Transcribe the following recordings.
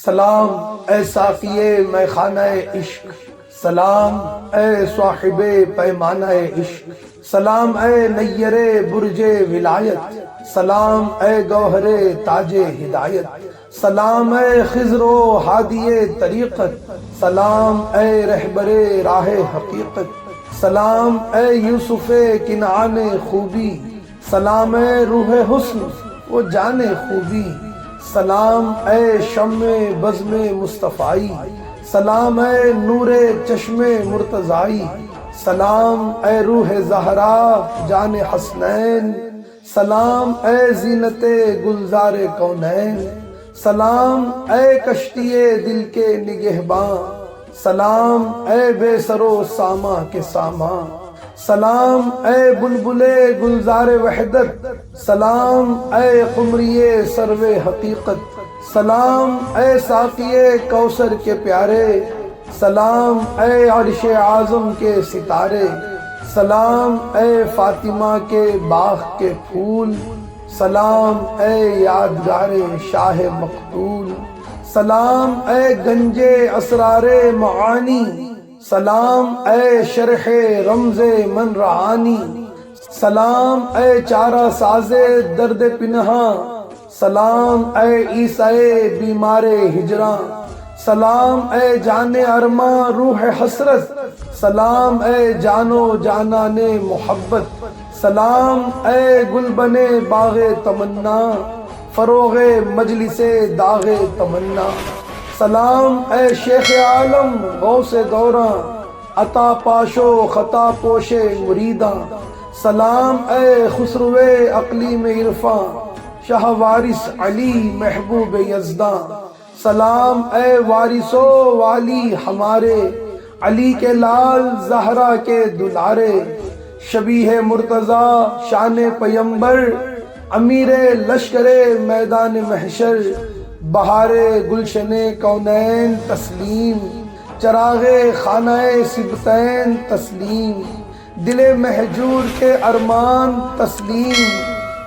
سلام اے ساقیے میں خانہ عشق، سلام اے صاحب پیمانہ عشق، سلام اے نیر برج ولایت، سلام اے گوہر تاج ہدایت، سلام اے خضر و ہادی طریقت، سلام اے رہبر راہ حقیقت، سلام اے یوسف کنعان خوبی، سلام اے روح حسن و جان خوبی، سلام اے شمع بزم مصطفائی، سلام اے نور چشم مرتضائی، سلام اے روح زہرا جان حسنین، سلام اے زینت گلزار کونین، سلام اے کشتی دل کے نگہباں، سلام اے بے سر و ساما کے ساما، سلام اے بلبل گلزار وحدت، سلام اے قمری سرو حقیقت، سلام اے ساقی کوثر کے پیارے، سلام اے عرش اعظم کے ستارے، سلام اے فاطمہ کے باغ کے پھول، سلام اے یادگار شاہ مقتول، سلام اے گنج اسرار معانی، سلام اے شرح رمز من رعانی، سلام اے چارہ ساز درد پنہاں، سلام اے عیسیٰ بیمار ہجراں، سلام اے جان ارماں روح حسرت، سلام اے جانو جانان محبت، سلام اے گلبن باغ تمنا، فروغ مجلس داغ تمنا، سلام اے شیخ عالم غوث دوراں، عطا پاش و خطا پوش مریداں، سلام اے خسرو اقلیم عرفاں، شاہ وارث علی محبوب یزداں، سلام اے وارث و والی ہمارے، علی کے لال زہرا کے دلارے، شبیہ مرتضی شان پیمبر، امیر لشکر میدان محشر، بہار گلشن کونین تسلیم، چراغ خانہ سبطین تسلیم، دل مہجور کے ارمان تسلیم،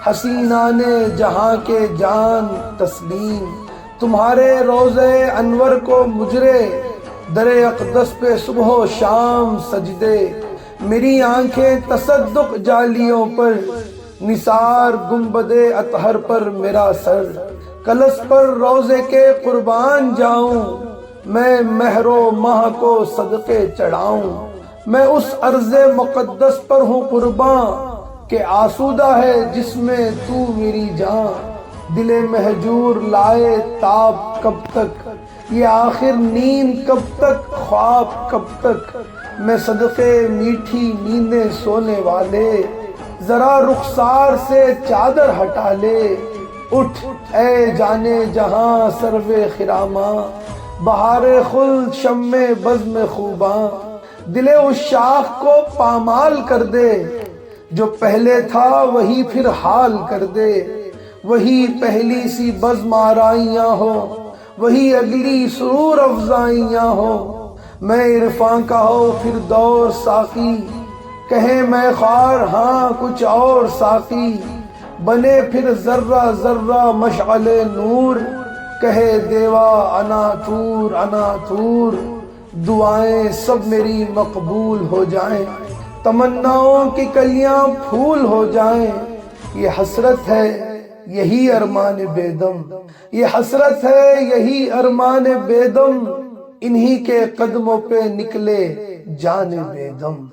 حسینان جہاں کے جان تسلیم، تمہارے روضہ انور کو مجرے، در اقدس پہ صبح و شام سجدے، میری آنکھیں تصدق جالیوں پر، نثار گنبد اطہر پر میرا سر، کلس پر روضے کے قربان جاؤں، میں مہر و ماہ کو صدقے چڑھاؤں، میں اس ارض مقدس پر ہوں قرباں، کہ آسودہ ہے جس میں تو میری جان، دل مہجور لائے تاب کب تک، یہ آخر نیند کب تک، خواب کب تک، میں صدقے میٹھی نیندیں سونے والے، ذرا رخسار سے چادر ہٹا لے، اٹھ اے جانے جہاں سرو خراماں، بہار خلد شمع بزم خوباں، دل عشاق کو پامال کر دے، جو پہلے تھا وہی پھر حال کر دے، وہی پہلی سی بزم آرائیاں ہو، وہی اگلی سرور افزائیاں ہو، میں عرفاں کا ہو پھر دور ساقی، کہیں میں خوار ہاں کچھ اور ساقی، بنے پھر ذرہ ذرہ مشعل نور، کہے دیوا انا طور انا طور، دعائیں سب میری مقبول ہو جائیں، تمناؤں کی کلیاں پھول ہو جائیں، یہ حسرت ہے یہی ارمان بے دم، یہ حسرت ہے یہی ارمان بے دم، انہی کے قدموں پہ نکلے جان بے دم۔